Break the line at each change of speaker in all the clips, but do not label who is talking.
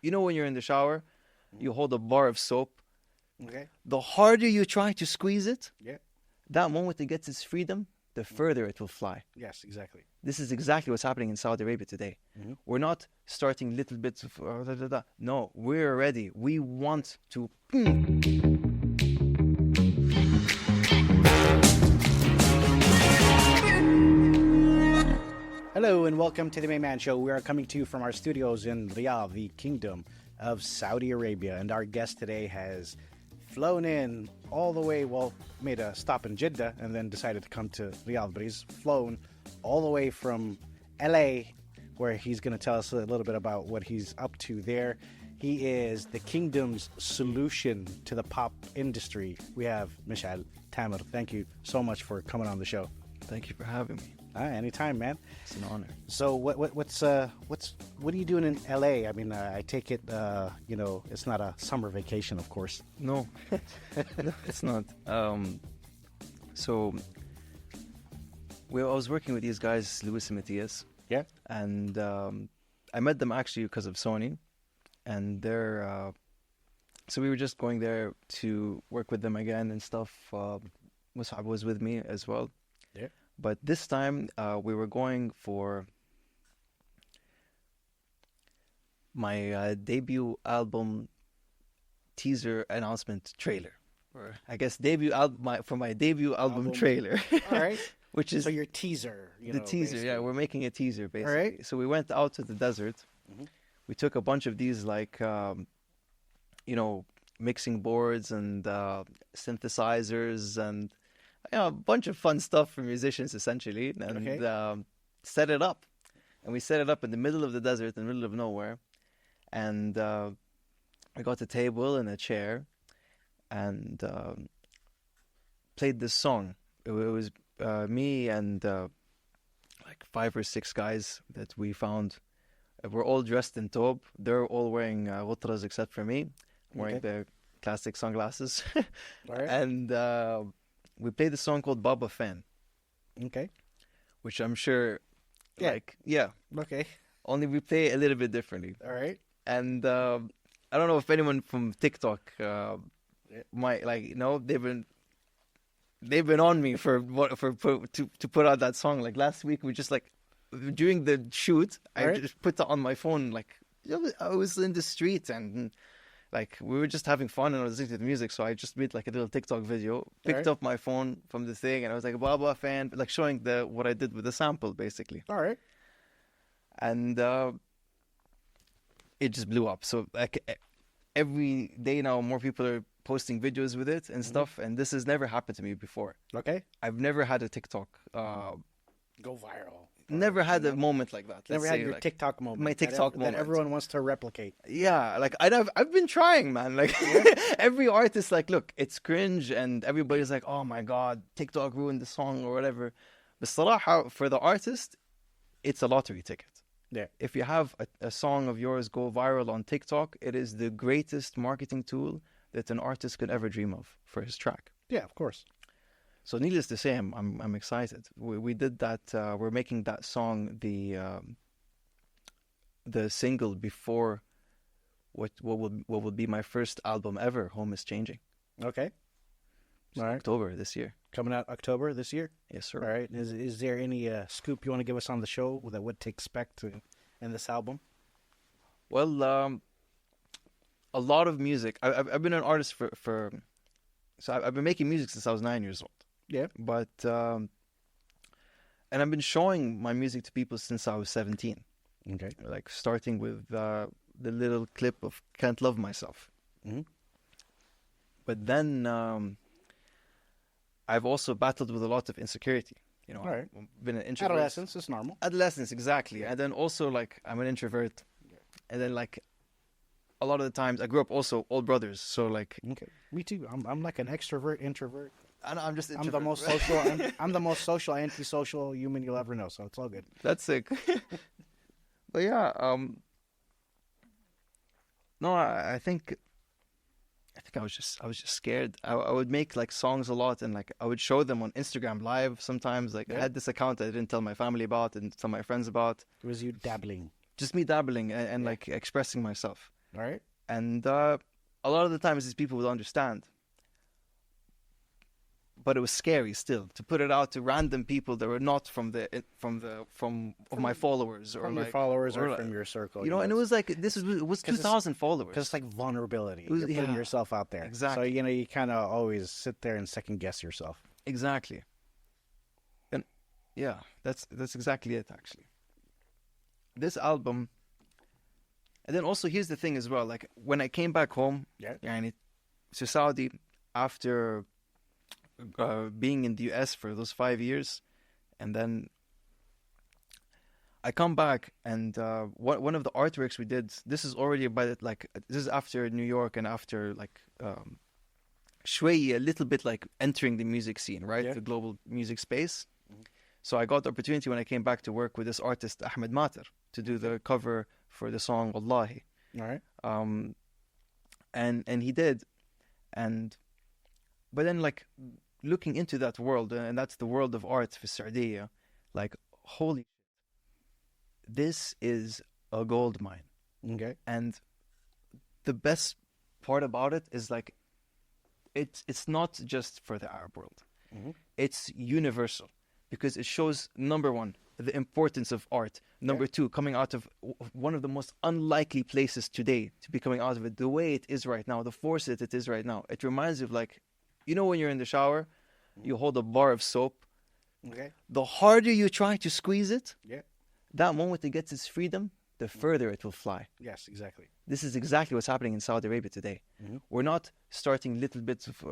You know when you're in the shower, you hold a bar of soap.
Okay.
The harder you try to squeeze it,
Yeah.
that moment it gets its freedom, the further it will fly.
Yes, exactly.
This is exactly what's happening in Saudi Arabia today. We're not starting little bits of No, we're ready. We want to.
Hello and welcome to the Mayman Show. We are coming to you from our studios in Riyadh, the Kingdom of Saudi Arabia. And our guest today has flown in all the way, well, made a stop in Jeddah and then decided to come to Riyadh. But he's flown all the way from LA, where he's going to tell us a little bit about what he's up to there. He is the Kingdom's solution to the pop industry. We have Mishaal Tamer. Thank you so much for coming on the show.
Thank you for having me.
Anytime, man.
It's an honor.
So what are you doing in LA? I mean, I take it, it's not a summer vacation, of course.
No, no, it's not. So I was working with these guys, Lewis and Matthias.
Yeah.
And I met them actually because of Sony, and they're so we were just going there to work with them again and stuff. Musab was with me as well.
Yeah.
But this time we were going for my debut album teaser announcement trailer, or I guess my debut album trailer.
All right.
Which is
so your teaser.
The teaser,
basically.
yeah. We're making a teaser basically.
All right.
So we went out to the desert. We took a bunch of these mixing boards and synthesizers and a bunch of fun stuff for musicians essentially, and set it up. And we set it up in the middle of the desert, in the middle of nowhere. And I got a table and a chair and played this song. It was me and like 5 or 6 guys that we found. We're all dressed in thobe. They're all wearing ghutras except for me. I'm wearing the classic sunglasses.
All right.
And we played a song called Baba Fan.
Okay.
Which I'm sure,
Okay.
only we play a little bit differently.
All right.
And I don't know if anyone from TikTok might they've been on me to put out that song. Like last week, we just during the shoot, I just put that on my phone. I was in the street and we were just having fun and I was listening to the music. So I just made a little TikTok video, picked up my phone from the thing, and I was like, Baba Fan, showing what I did with the sample basically.
All right.
And it just blew up. So every day now, more people are posting videos with it and stuff. And this has never happened to me before.
Okay.
I've never had a TikTok
go viral.
Never had a moment like that.
Never had your TikTok moment.
My TikTok moment
that everyone wants to replicate.
Yeah, I've been trying, man. Every artist, look, it's cringe, and everybody's like, oh my god, TikTok ruined the song or whatever. But صراحة, for the artist, it's a lottery ticket.
Yeah.
If you have a song of yours go viral on TikTok, it is the greatest marketing tool that an artist could ever dream of for his track.
Yeah, of course.
So needless to say, I'm excited. We did that. We're making that song the single before what will be my first album ever. Home is Changing.
Okay. All right.
October this year.
Coming out October this year.
Yes, sir.
All right. Is there any scoop you want to give us on the show that what to expect in this album?
Well, a lot of music. I've been an artist for so I've been making music since I was 9 years old.
Yeah.
But and I've been showing my music to people since I was 17.
Okay.
Starting with the little clip of Can't Love Myself.
Mm-hmm.
But then I've also battled with a lot of insecurity.
All right.
I've been an introvert.
Adolescence is normal.
Adolescence, exactly. And then also I'm an introvert. And then a lot of the times I grew up also all brothers. So
okay. Me too. I'm like an extrovert, introvert.
I'm just introvert.
I'm the most social. I'm the most social, antisocial human you'll ever know. So it's all good.
That's sick. But yeah, no, I think I was just scared. I would make songs a lot, and I would show them on Instagram Live sometimes. I had this account I didn't tell my family about and tell my friends about.
It was you dabbling.
Just me dabbling and expressing myself.
All right.
And a lot of the times these people would understand. But it was scary still to put it out to random people that were not from my followers or
From
like
your followers or
like,
from your circle.
you know. And it was like it was 2,000 followers.
Because it's like vulnerability.
It was,
You're putting yourself out there.
Exactly.
So, you kind of always sit there and second guess yourself.
Exactly. And yeah, that's exactly it actually. This album. And then also here's the thing as well, like when I came back home, to Saudi after being in the US for those 5 years, and then I come back and one of the artworks we did, this is already this is after New York and after like Shway, a little bit like entering the music scene, right? The global music space. So I got the opportunity when I came back to work with this artist Ahmed Mater to do the cover for the song Wallahi.
All right.
And he did, but then like looking into that world, and that's the world of art for Saudiya, like holy shit, this is a gold mine.
Okay.
And the best part about it is like it's not just for the Arab world. It's universal because it shows, number one, the importance of art. Number two, coming out of one of the most unlikely places today to be coming out of it, the way it is right now, the force that it is right now. It reminds you of like, when you're in the shower, you hold a bar of soap.
Okay.
The harder you try to squeeze it,
Yeah.
that moment it gets its freedom, the further it will fly.
Yes, exactly.
This is exactly what's happening in Saudi Arabia today. We're not starting little bits of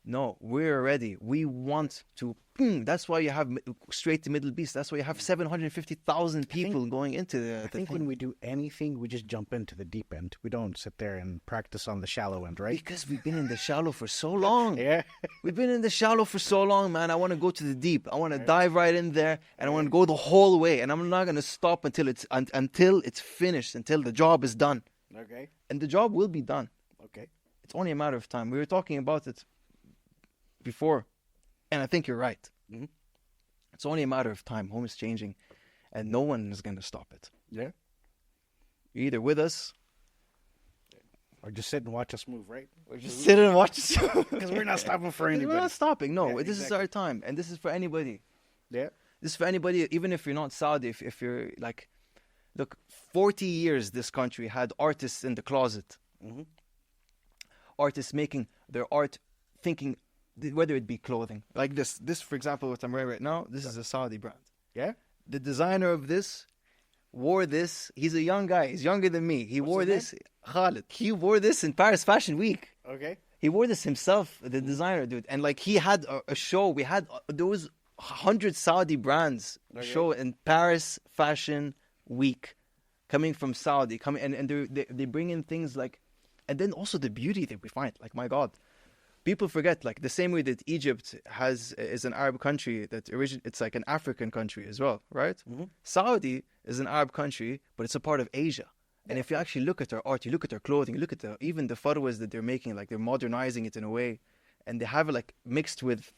no, we're ready. We want to. That's why you have straight to Middle East. That's why you have 750,000 people going into the.
I think when we do anything, we just jump into the deep end. We don't sit there and practice on the shallow end, right?
Because we've been in the shallow for so long.
Yeah.
We've been in the shallow for so long, man. I want to go to the deep. I want to dive right in there, and I want to go the whole way. And I'm not going to stop until it's finished, until the job is done.
Okay.
And the job will be done.
Okay.
It's only a matter of time. We were talking about it before, and I think you're right. It's only a matter of time. Home is changing, and no one is going to stop it.
Yeah.
You're either with us,
or just sit and watch us move, right?
or just sit and watch us.
Because we're not stopping for anybody.
We're not stopping. No,
Yeah,
this is our time, and this is for anybody.
Yeah.
This is for anybody, even if you're not Saudi. If you're like, look, 40 years this country had artists in the closet. Artists making their art, thinking whether it be clothing like this. This, for example, what I'm wearing right now, this is a Saudi brand.
Yeah.
The designer of this wore this. He's a young guy. He's younger than me. He wore this. Khalid. He wore this in Paris Fashion Week.
Okay.
He wore this himself, the designer, dude. And like he had a show. There was 100 Saudi brands show in Paris Fashion Week, coming from Saudi, and they bring in things like, and then also the beauty that we find. Like, my God, people forget, like the same way that Egypt is an Arab country that it's like an African country as well, right? Saudi is an Arab country, but it's a part of Asia. And if you actually look at their art, you look at their clothing, you look at even the photos that they're making, like they're modernizing it in a way, and they have it like mixed with,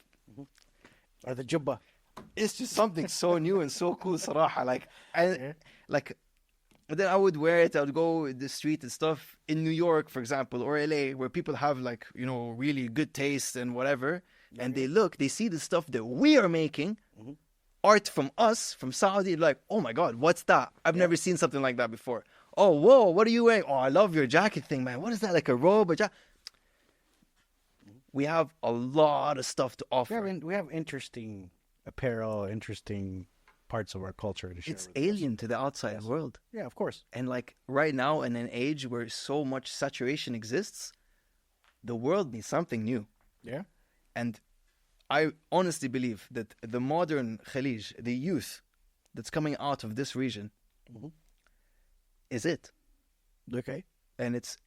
or the jubba.
It's just something so new and so cool, Saraha. Like, and then I would wear it. I would go in the street and stuff in New York, for example, or LA, where people have like, really good taste and whatever. And they see the stuff that we are making, art from us, from Saudi, like, oh my God, what's that? I've never seen something like that before. Oh, whoa, what are you wearing? Oh, I love your jacket thing, man. What is that, like a robe or jacket? We have a lot of stuff to offer.
We have interesting apparel, interesting parts of our culture to share.
It's alien to the outside world.
Yeah, of course.
And like right now, in an age where so much saturation exists, the world needs something new.
Yeah.
And I honestly believe that the modern Khalij, the youth that's coming out of this region, is it.
Okay.
And it's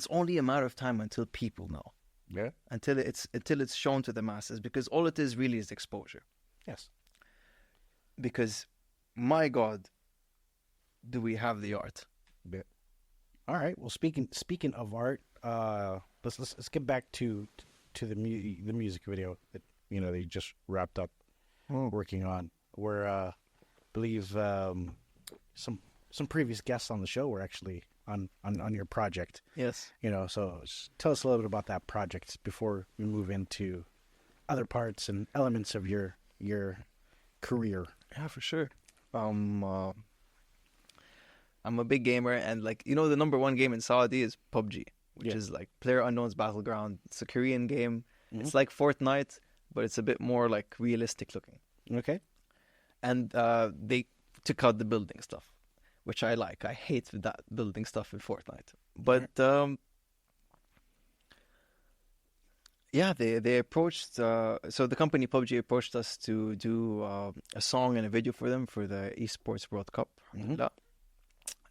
only a matter of time until people know.
Yeah.
Until it's shown to the masses, because all it is really is exposure.
Yes.
Because, my God, do we have the art?
Yeah. All right. Well, speaking of art, let's get back to the music video that they just wrapped up working on. Where I believe some some previous guests on the show were actually on your project.
Yes.
So tell us a little bit about that project before we move into other parts and elements of your career.
Yeah, for sure. I'm a big gamer, and the number one game in Saudi is PUBG, which is like PlayerUnknown's Battleground. It's a Korean game. Mm-hmm. It's like Fortnite, but it's a bit more like realistic looking.
Okay.
And they took out the building stuff, which I like. I hate that building stuff in Fortnite. But they approached. So the company PUBG approached us to do a song and a video for them for the Esports World Cup. Mm-hmm.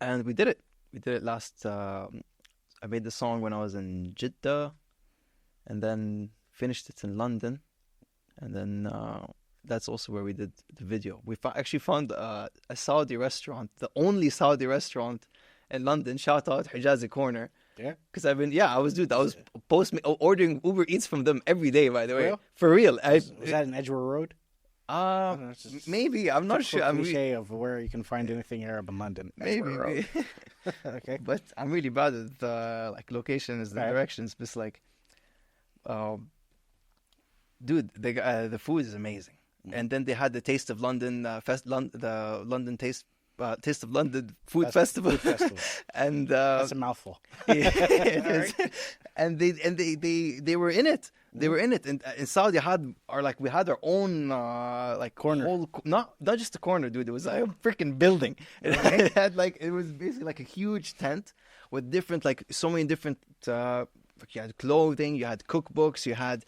And we did it. We did it last. I made the song when I was in Jeddah, and then finished it in London, and then that's also where we did the video. We actually found a Saudi restaurant, the only Saudi restaurant in London. Shout out Hijazi Corner.
Yeah.
Because I was ordering Uber Eats from them every day, by the way. For real.
Was that in Edgware Road?
Maybe. I'm not sure.
I'm cliche of where you can find anything Arab in London.
Maybe.
Okay.
But I'm really bad at locations and directions. But dude, the food is amazing. And then they had the Taste of London the London Taste of London Food Festival. And
that's a mouthful.
It is. And they were in it. They were in it. And in Saudi we had our own
corner.
Not just a corner, dude. It was like a freaking building. It had it was basically like a huge tent with different so many different you had clothing, you had cookbooks, you had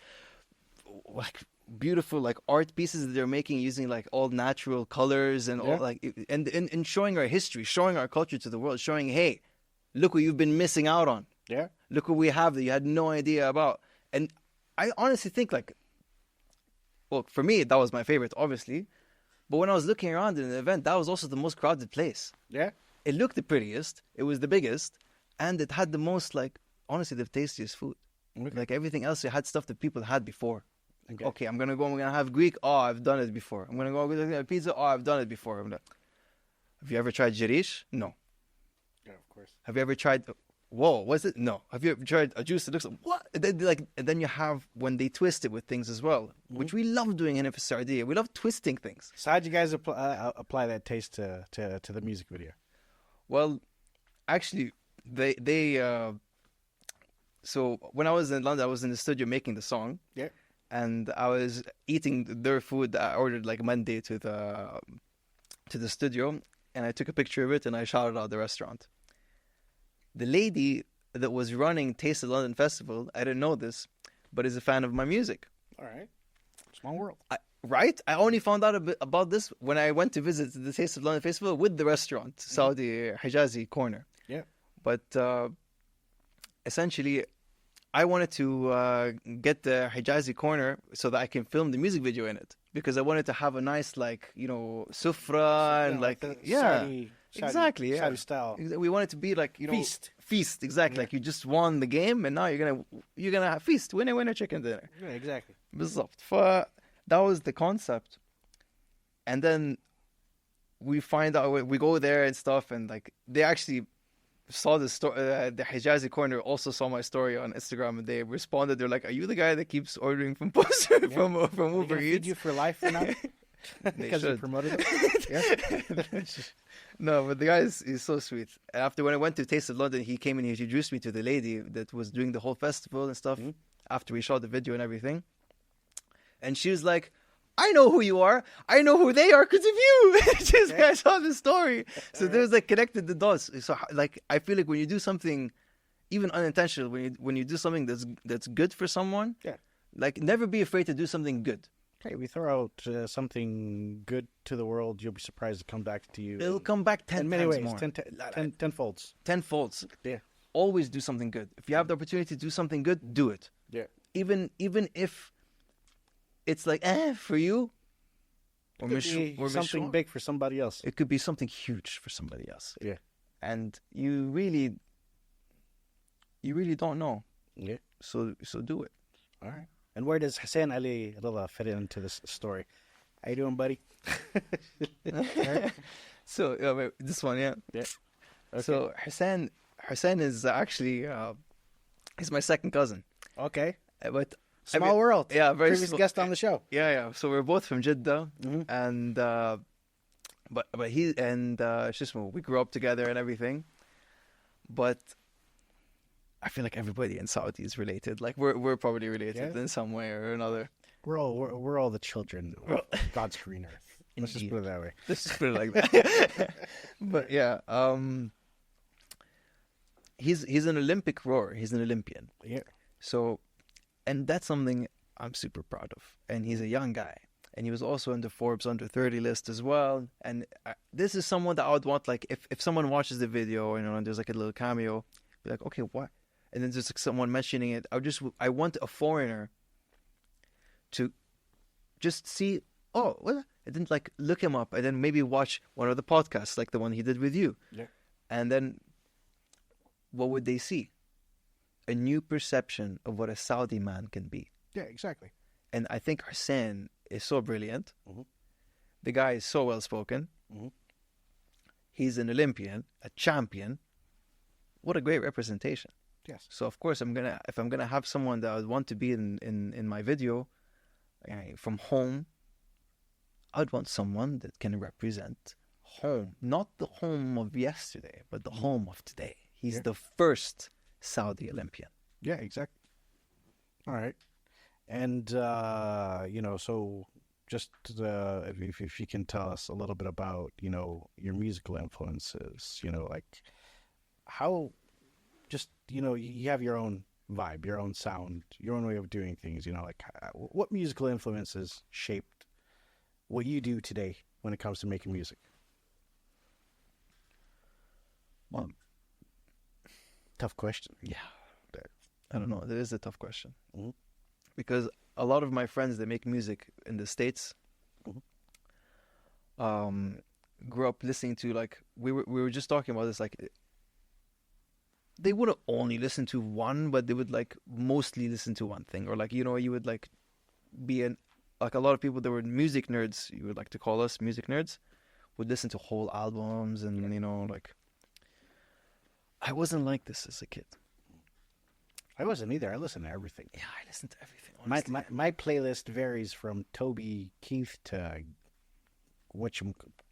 beautiful art pieces that they're making using all natural colors and all and showing our history, showing our culture to the world, showing, hey, look what you've been missing out on.
Yeah.
Look what we have that you had no idea about. And I honestly think for me that was my favorite, obviously. But when I was looking around in the event, that was also the most crowded place.
Yeah.
It looked the prettiest, it was the biggest, and it had the most honestly the tastiest food. Okay. Everything else, it had stuff that people had before. Okay, I'm going to have Greek. Oh, I've done it before. I'm going to go get pizza. Oh, I've done it before. Have you ever tried jarish? No.
Yeah, of course.
Have you ever tried... Whoa, what's it? No. Have you ever tried a juice that looks like... What? And then you have when they twist it with things as well, which we love doing in Saudi. We love twisting things.
So how did you guys apply that taste to the music video?
Well, actually, they so when I was in London, I was in the studio making the song.
Yeah.
And I was eating their food that I ordered Monday to the studio, and I took a picture of it and I shouted out the restaurant. The lady that was running Taste of London Festival, I didn't know this, but is a fan of my music.
All right. Small world.
Right? I only found out about this when I went to visit the Taste of London Festival with the restaurant, Saudi Hijazi Corner.
Yeah.
But essentially, I wanted to get the Hijazi Corner so that I can film the music video in it, because I wanted to have a nice sufra and exactly,
Saudi style.
We want it to be feast exactly.
Yeah.
You just won the game and now you're gonna have feast, winner chicken dinner.
Yeah, exactly.
بالضبط. That was the concept, and then we find out, we go there and stuff, and they actually saw the story. The Hijazi Corner also saw my story on Instagram, and they responded. They're like, "Are you the guy that keeps ordering from from Uber Eats?"
Feed you for life for now because you promoted it. Yeah.
No, but the guy is so sweet. After when I went to Taste of London, he came and he introduced me to the lady that was doing the whole festival and stuff. Mm-hmm. After we shot the video and everything, and she was like, I know who you are. I know who they are because of you. Just I saw the story. So there's connected the dots. So I feel when you do something, even unintentional, when you do something that's good for someone, never be afraid to do something good.
Okay, we throw out something good to the world, you'll be surprised to come back to you.
It'll come back 10
in many
times
ways,
more.
10 folds.
10 folds.
Yeah.
Always do something good. If you have the opportunity to do something good, do it.
Yeah.
Even if it's for you,
or something big for somebody else.
It could be something huge for somebody else.
Yeah.
And you really don't know.
Yeah.
So do it.
All right. And where does Hussein Ali Rilla fit into this story? How you doing, buddy?
So wait, this one, yeah.
Yeah. Okay.
So Hussein is actually he's my second cousin.
Okay.
But
Small world.
Yeah, very
Previous guest on the show.
Yeah. So we're both from Jeddah, and but he and Shismo, we grew up together and everything. But I feel like everybody in Saudi is related. Like we're probably related in some way or another.
We're all the children of God's green earth. Let's just put it that way.
Let's just put it like that. But yeah, he's an Olympic rower. He's an Olympian.
Yeah.
So, and that's something I'm super proud of. And he's a young guy. And he was also in the Forbes under 30 list as well. And this is someone that I would want, like, if someone watches the video, you know, and there's like a little cameo, be like, okay, what? And then there's like someone mentioning it. I want a foreigner to just see, oh, what? And then like look him up and then maybe watch one of the podcasts, like the one he did with you.
Yeah.
And then what would they see? A new perception of what a Saudi man can be.
Yeah, exactly.
And I think Hussein is so brilliant.
Mm-hmm.
The guy is so well spoken.
Mm-hmm.
He's an Olympian, a champion. What a great representation.
Yes.
So of course if I'm gonna have someone that I would want to be in my video from home, I'd want someone that can represent home. Not the home of yesterday, but the home of today. He's the first Saudi Olympian.
Yeah, exactly. All right. And, you know, so just if you can tell us a little bit about, you know, your musical influences, you know, like how just, you know, you have your own vibe, your own sound, your own way of doing things, you know, like what musical influences shaped what you do today when it comes to making music?
Well,
tough question.
Yeah. I don't know. That is a tough question.
Mm-hmm.
Because a lot of my friends that make music in the States grew up listening to, like, we were just talking about this, like, they wouldn't only listen to one, but they would, like, mostly listen to one thing. Or, like, you know, you would, like, be like a lot of people that were music nerds, you would like to call us music nerds, would listen to whole albums and, you know, like, I wasn't like this as a kid.
I wasn't either. I listened to everything.
Yeah, I listened to everything. Honestly.
My playlist varies from Toby Keith to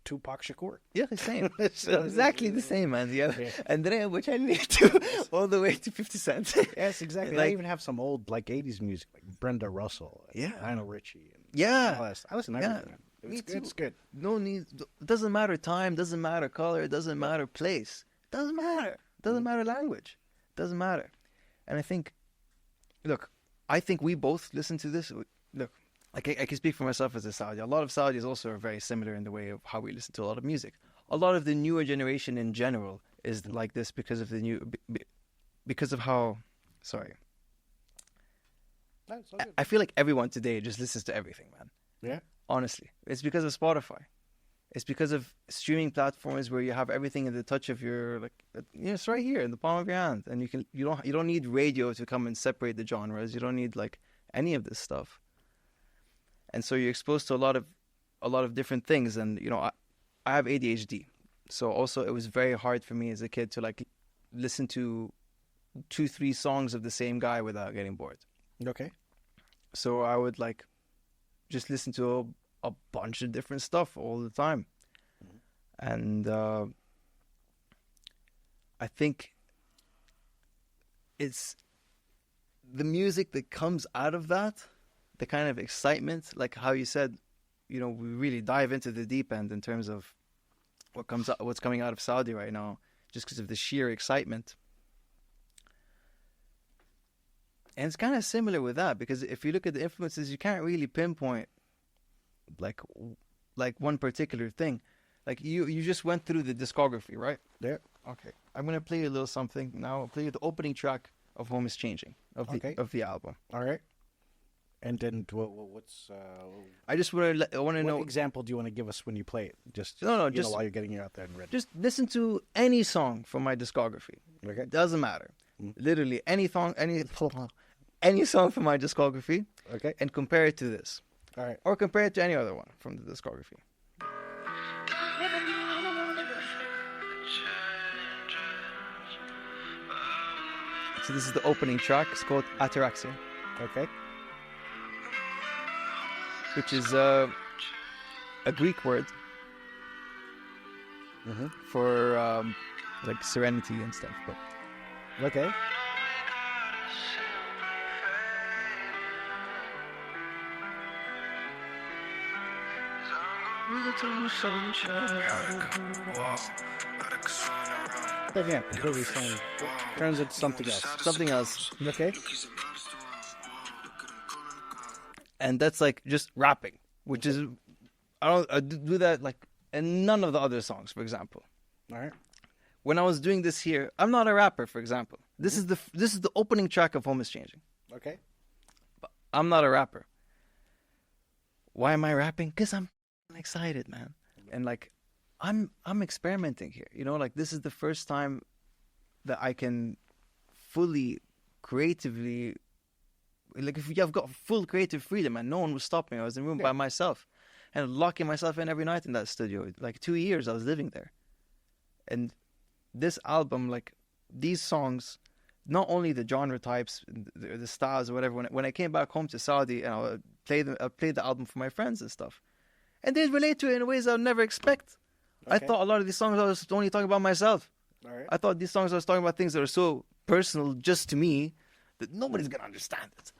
Tupac Shakur.
Yeah, the same. Exactly the same, man. Yeah. And then which I listened to all the way to 50 Cent.
Yes, exactly.
Like,
I even have some old like 80s music, like Brenda Russell, Lionel Richie. And all that. I listen to everything. Man.
Me too.
It's good.
No need. It doesn't matter time. Doesn't matter color. It doesn't matter place. Doesn't matter. Doesn't matter language. Doesn't matter. And I think we both listen to this. Look, I can speak for myself as a Saudi. A lot of Saudis also are very similar in the way of how we listen to a lot of music. A lot of the newer generation in general is like this because of how. Sorry. I feel like everyone today just listens to everything, man.
Yeah.
Honestly, it's because of Spotify. It's because of streaming platforms where you have everything in the touch of your, like, you know, it's right here in the palm of your hand, and you don't need radio to come and separate the genres. You don't need like any of this stuff, and so you're exposed to a lot of different things. And you know, I have ADHD, so also it was very hard for me as a kid to like listen to 2-3 songs of the same guy without getting bored.
Okay.
So I would like just listen to a bunch of different stuff all the time. And I think it's the music that comes out of that, the kind of excitement, like how you said, you know, we really dive into the deep end in terms of what's coming out of Saudi right now, just because of the sheer excitement. And it's kind of similar with that, because if you look at the influences, you can't really pinpoint like one particular thing. Like you just went through the discography, right?
Yeah.
Okay. I'm gonna play you a little something now. I'll play you the opening track of Home Is Changing of the album.
All right. And then what's
I just want to know.
What example do you want to give us when you play it? Just
just
while you're getting it out there and ready.
Just listen to any song from my discography.
Okay.
Doesn't matter. Literally any song from my discography.
Okay.
And compare it to this.
All right.
Or compare it to any other one from the discography. So this is the opening track. It's called Ataraxia,
Okay.
which is a Greek word for like serenity and stuff. But
Okay. Again, completely same. Turns into something else.
something else.
Okay.
And that's like just rapping, which is I do that like in none of the other songs, for example.
All right.
When I was doing this here, I'm not a rapper, for example. This is the opening track of Home is Changing.
Okay.
But I'm not a rapper. Why am I rapping? Because I'm excited, man. And like I'm experimenting here. You know, like this is the first time that I can fully creatively, like if I've got full creative freedom and no one was stopping me. I was in the room by myself and locking myself in every night in that studio. Like 2 years I was living there. And this album, like these songs, not only the genre types, the styles or whatever, when I came back home to Saudi and I played the album for my friends and stuff. And they relate to it in ways I would never expect. I thought a lot of these songs I was only talking about myself.
All right.
I thought these songs I was talking about things that are so personal just to me that nobody's going to understand it.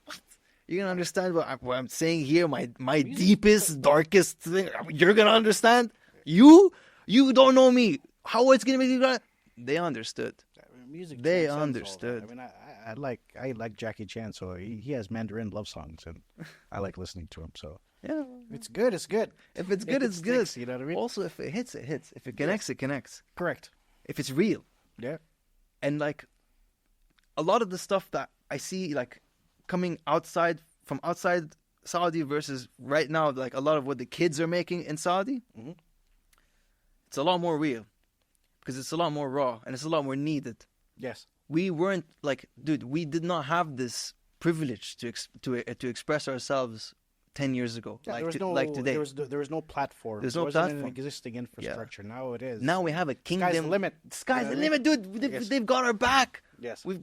What? You're going to understand what I'm saying here, my deepest, darkest thing? You're going to understand? You don't know me. How it's going to make you... They understood.
Music.
They understood.
I mean, I like Jackie Chan, so he has Mandarin love songs, and I like listening to him. So
yeah,
it's good. It's good.
If it's good, it's good.
You know what I mean?
Also, if it hits, it hits. If it connects, it connects.
Correct.
If it's real.
Yeah.
And like a lot of the stuff that I see like coming from outside Saudi versus right now, like a lot of what the kids are making in Saudi, it's a lot more real because it's a lot more raw and it's a lot more needed.
Yes.
We weren't like, dude, we did not have this privilege to express ourselves 10 years ago,
Yeah,
like today.
There was no platform.
There's
there
no
wasn't
platform.
an existing infrastructure. Yeah. Now it is.
Now we have a kingdom.
Sky's the limit.
Sky's the limit, dude. They've got our back.
Yes.
You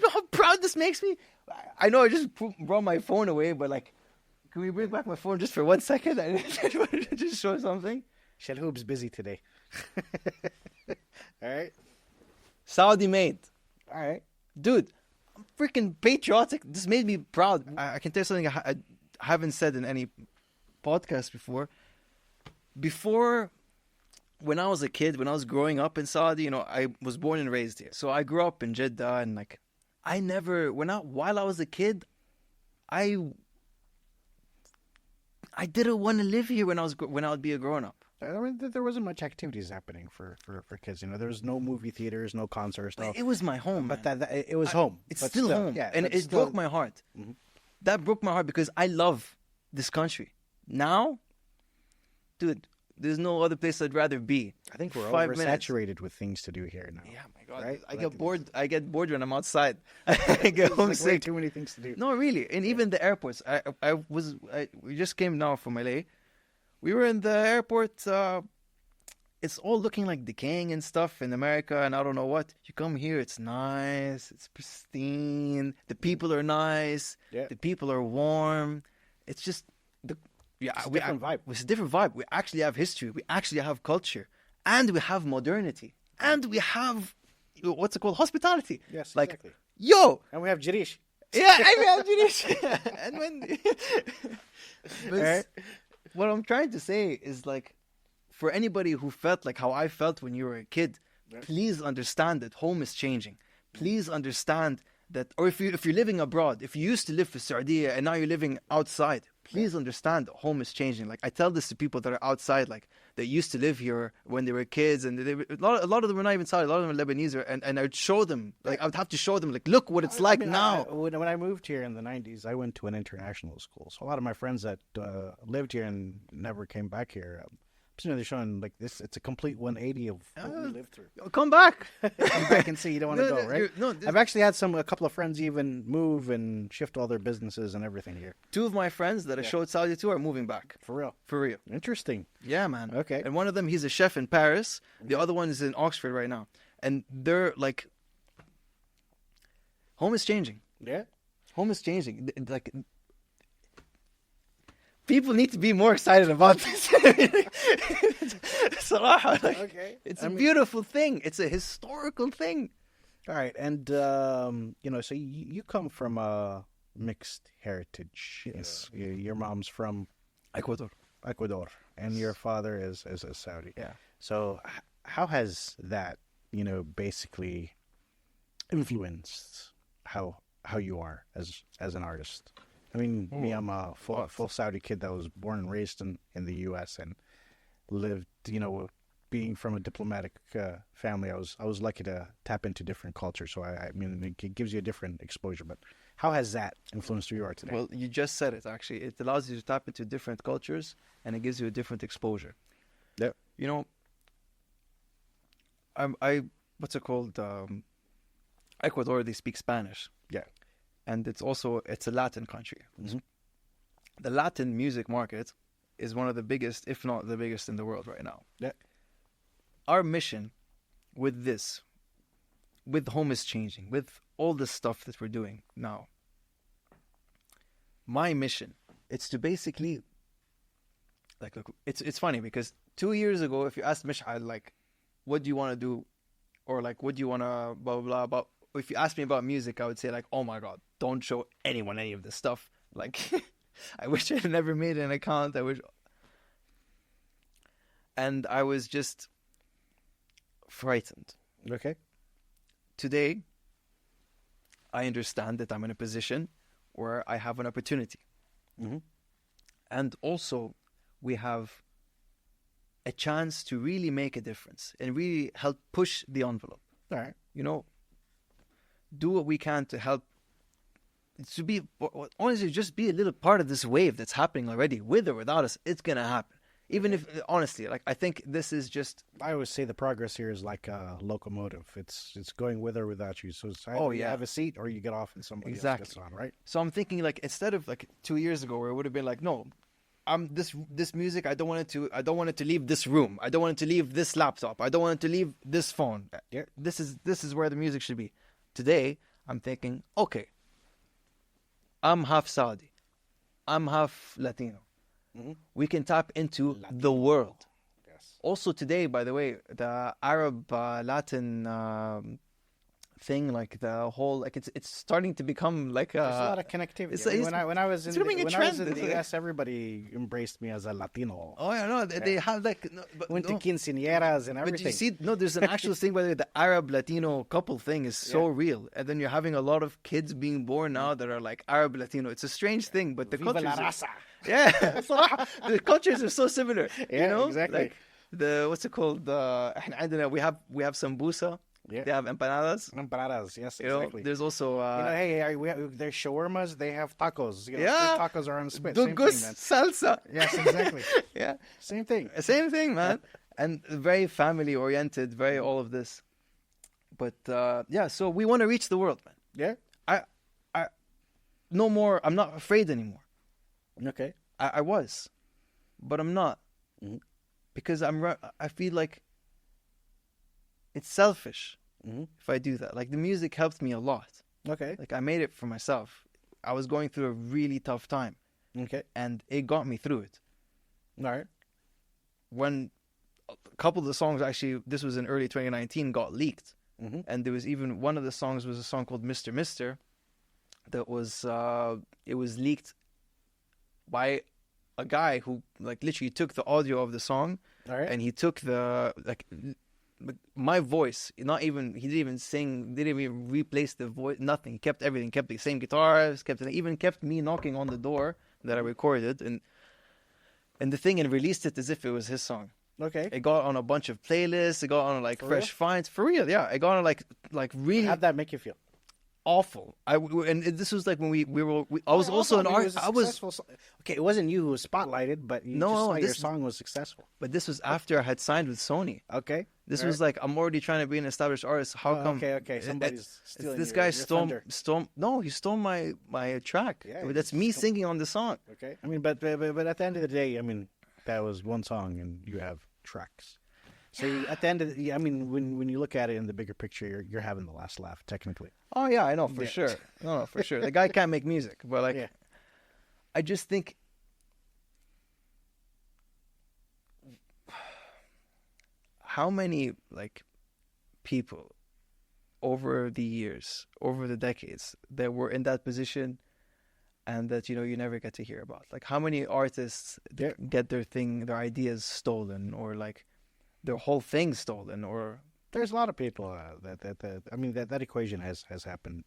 know how proud this makes me? I know I just brought my phone away, but like, can we bring back my phone just for 1 second? I just wanted to just show something.
Shelhoob's busy today. All right.
Saudi made.
All right.
Dude, I'm freaking patriotic. This made me proud. I can tell you something I haven't said in any podcast before. Before, when I was a kid, when I was growing up in Saudi, you know, I was born and raised here. So I grew up in Jeddah and like, while I was a kid, I didn't want to live here when I would be a grown up.
I mean, there wasn't much activities happening for kids. You know, there was no movie theaters, no concerts. No.
It was my home,
but it was home.
It's still home,
yeah,
and it broke my heart. Mm-hmm. That broke my heart because I love this country. Now, dude, there's no other place I'd rather be.
I think we're oversaturated with things to do here now.
Yeah, my God,
right?
I get bored. I get bored when I'm outside. I get homesick.
Like way too many things to do.
No, really, and even the airports. We just came now from LA. We were in the airport. It's all looking like decaying and stuff in America, and I don't know what. You come here, it's nice, it's pristine. The people are nice.
Yeah.
The people are warm. It's just
it's a different vibe.
It's a different vibe. We actually have history. We actually have culture, and we have modernity, and we have what's it called, hospitality.
Yes,
like,
exactly.
Yo,
and we have Jirish.
Yeah, and we have Jirish. And when.
Right.
What I'm trying to say is like, for anybody who felt like how I felt when you were a kid, please understand that home is changing. Please understand that, or if you're living abroad, if you used to live for Saudi and now you're living outside, please understand that home is changing. Like I tell this to people that are outside, like that used to live here when they were kids, and a lot of them were not even Saudi, a lot of them are Lebanese, and I'd show them, like I would have to show them, like, look what it's like now.
When I moved here in the 90s, I went to an international school, so a lot of my friends that lived here and never came back here, they're showing like this. It's a complete 180 of what we lived through.
Come back.
Come back and see. You don't want to go, right? I've actually had a couple of friends even move and shift all their businesses and everything here.
2 of my friends that I showed Saudi to are moving back.
For real?
For real.
Interesting.
Yeah, man.
Okay.
And one of them, he's a chef in Paris. The other one is in Oxford right now. And they're like, Home is changing.
Yeah.
Home is changing. Like, people need to be more excited about this. صراحة, like,
Okay.
it's a beautiful thing. It's a historical thing.
All right, and so you come from a mixed heritage.
Yes.
Your mom's from
Ecuador.
Ecuador, and your father is a Saudi.
Yeah.
So how has that, basically influenced how you are as an artist? I mean, me, I'm a full Saudi kid that was born and raised in the U.S. and lived, being from a diplomatic family. I was lucky to tap into different cultures. So I mean, it gives you a different exposure. But how has that influenced who you are today?
Well, you just said it, actually. It allows you to tap into different cultures, and it gives you a different exposure.
Yeah.
What's it called? Ecuador, they speak Spanish.
Yeah.
And it's a Latin country.
Mm-hmm.
The Latin music market is one of the biggest, if not the biggest, in the world right now.
Yeah.
Our mission with this, with Home is Changing, with all the stuff that we're doing now, my mission, it's to basically, like, look, it's funny because 2 years ago, if you asked Mishaal, like, what do you want to do? Or like, what do you want to blah, blah, blah. If you asked me about music, I would say like, oh my God, don't show anyone any of this stuff. Like, I wish I had never made an account. And I was just frightened.
Okay.
Today, I understand that I'm in a position where I have an opportunity.
Mm-hmm.
And also, we have a chance to really make a difference and really help push the envelope.
All right.
Do what we can to help, to be, honestly, just be a little part of this wave that's happening already. With or without us, it's going to happen. Even if, honestly, like, I think this is just...
I always say the progress here is like a locomotive. It's going with or without you. So it's either you have a seat or you get off and somebody else gets on, right?
So I'm thinking, like, instead of like 2 years ago where it would have been like, no, this music, I don't want it to leave this room. I don't want it to leave this laptop. I don't want it to leave this phone.
Yeah.
This is where the music should be. Today, I'm thinking, okay, I'm half Saudi. I'm half Latino.
Mm-hmm.
We can tap into the world.
Yes.
Also today, by the way, the Arab Latin thing, like the whole, like it's starting to become like
there's a lot of connectivity. When I was in the US, everybody embraced me as a Latino.
Oh yeah, no, they have like
went to quinceañeras and everything.
But you see, no, there's an actual thing where the Arab Latino couple thing is so real, and then you're having a lot of kids being born now that are like Arab Latino. It's a strange thing, but the
Viva la raza.
Yeah, the cultures are so similar.
Yeah, exactly.
Like what's it called? I don't know. We have sambusa.
Yeah.
They have empanadas.
Empanadas, yes, exactly.
There's also
there's shawarmas. They have tacos. Tacos are on the spit.
Dugus, salsa.
Yes, exactly.
Yeah,
same thing.
Same thing, man. And very family oriented, very all of this. But so we want to reach the world, man.
Yeah.
I no more. I'm not afraid anymore.
Okay.
I was, but I'm not, because I feel like it's selfish if I do that. Like, the music helped me a lot.
Okay.
Like, I made it for myself. I was going through a really tough time.
Okay.
And it got me through it.
All right.
When a couple of the songs, actually, this was in early 2019, got leaked.
Mm-hmm.
And there was even one of the songs was a song called Mr. Mister that was, it was leaked by a guy who, like, literally took the audio of the song.
All right.
And he took the, like, my voice, he didn't even sing, didn't even replace the voice, nothing. He kept everything, kept the same guitars, even kept me knocking on the door that I recorded, and the thing, and released it as if it was his song.
Okay.
It got on a bunch of playlists, it got on like Fresh Finds, for real, yeah. It got on like really.
How'd that make you feel?
Awful. And this was like when I was also an artist.
Okay, it wasn't you who was spotlighted, but your song was successful.
But this was after I had signed with Sony.
Okay.
This was like, I'm already trying to be an established artist. How come?
Okay. Somebody's stealing
this guy
thunder.
No, he stole my track.
Yeah,
that's me singing on the song.
Okay. I mean, but at the end of the day, I mean, that was one song, and you have tracks. So at the end of I mean, when you look at it in the bigger picture, you're having the last laugh, technically.
Oh yeah, I know for sure. No, for sure. The guy can't make music, but like, I just think how many like people over the years, over the decades, that were in that position, and that you never get to hear about. Like how many artists get their ideas stolen, or like their whole thing stolen, or
there's a lot of people that I mean that equation has happened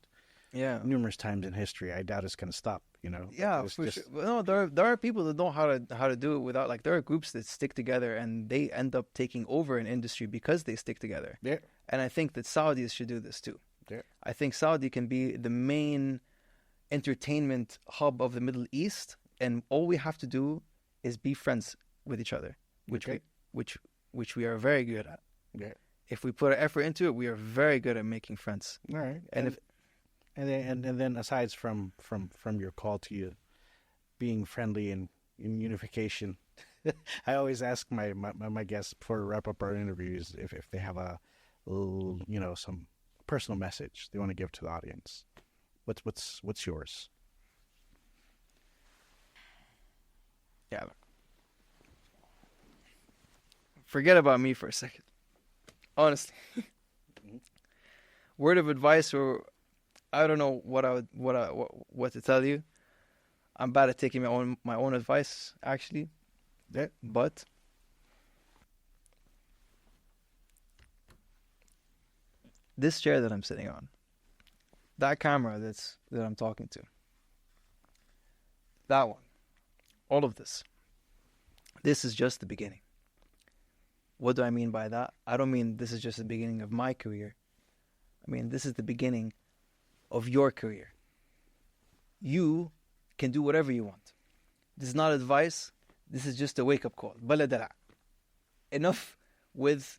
numerous times in history. I doubt it's going to stop.
Yeah, for sure. No, there are people that know how to do it without, like, there are groups that stick together and they end up taking over an industry because they stick together.
Yeah.
And I think that Saudis should do this too.
Yeah.
I think Saudi can be the main entertainment hub of the Middle East, and all we have to do is be friends with each other, which we are very good at.
Yeah.
If we put our effort into it, we are very good at making friends.
All right.
And
then aside from your call to you being friendly and in unification, I always ask my guests before we wrap up our interviews if they have a little, some personal message they want to give to the audience. What's yours?
Yeah. Forget about me for a second. Honestly. Word of advice, or I don't know what to tell you. I'm bad at taking my own advice, actually.
Yeah.
But this chair that I'm sitting on, that camera that I'm talking to, that one, all of this is just the beginning. What do I mean by that? I don't mean this is just the beginning of my career. I mean, this is the beginning of your career. You can do whatever you want. This is not advice. This is just a wake-up call. Baladara. Enough with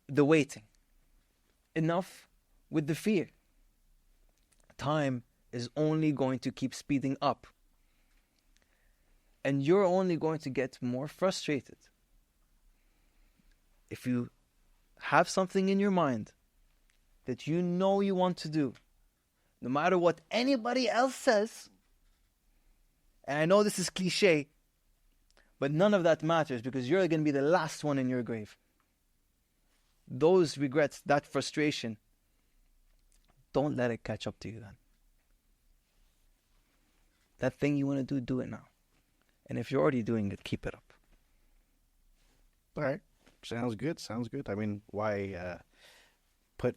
the waiting. Enough with the fear. Time is only going to keep speeding up. And you're only going to get more frustrated. If you have something in your mind that you know you want to do, no matter what anybody else says, and I know this is cliche, but none of that matters because you're going to be the last one in your grave. Those regrets, that frustration, don't let it catch up to you then. That thing you want to do it now. And if you're already doing it, keep it up.
All right. Sounds good. I mean, why put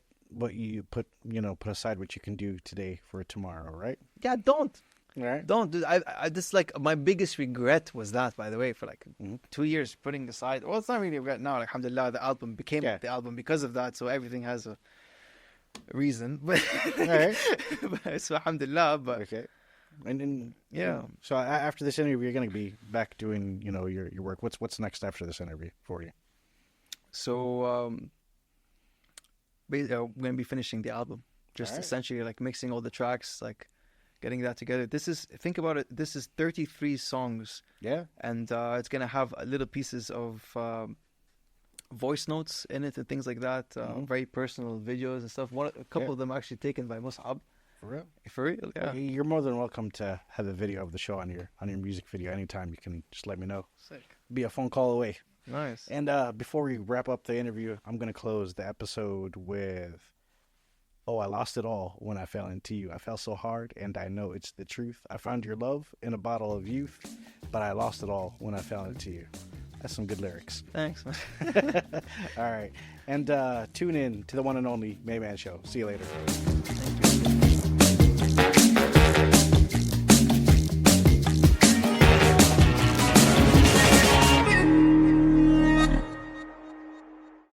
aside what you can do today for tomorrow, right?
Yeah, don't.
All right.
Don't. I just, like, my biggest regret was that, by the way, for like 2 years putting aside. Well, it's not really a regret now. Like, alhamdulillah, the album became the album because of that. So everything has a reason. But
all right.
So alhamdulillah. But
okay. And then
yeah.
So after this interview, you're going to be back doing your work. What's next after this interview for you?
So we're going to be finishing the album. Just essentially like mixing all the tracks, like getting that together. Think about it, this is 33 songs.
Yeah.
And it's going to have little pieces of voice notes in it and things like that. Very personal videos and stuff. A couple of them actually taken by Mus'ab.
For real?
For real, yeah.
You're more than welcome to have a video of the show on your music video anytime. You can just let me know.
Sick.
Be a phone call away.
Nice.
And before we wrap up the interview, I'm going to close the episode with, I lost it all when I fell into you. I fell so hard, and I know it's the truth. I found your love in a bottle of youth, but I lost it all when I fell into you. That's some good lyrics.
Thanks, man.
All right. And tune in to the one and only Mayman Show. See you later.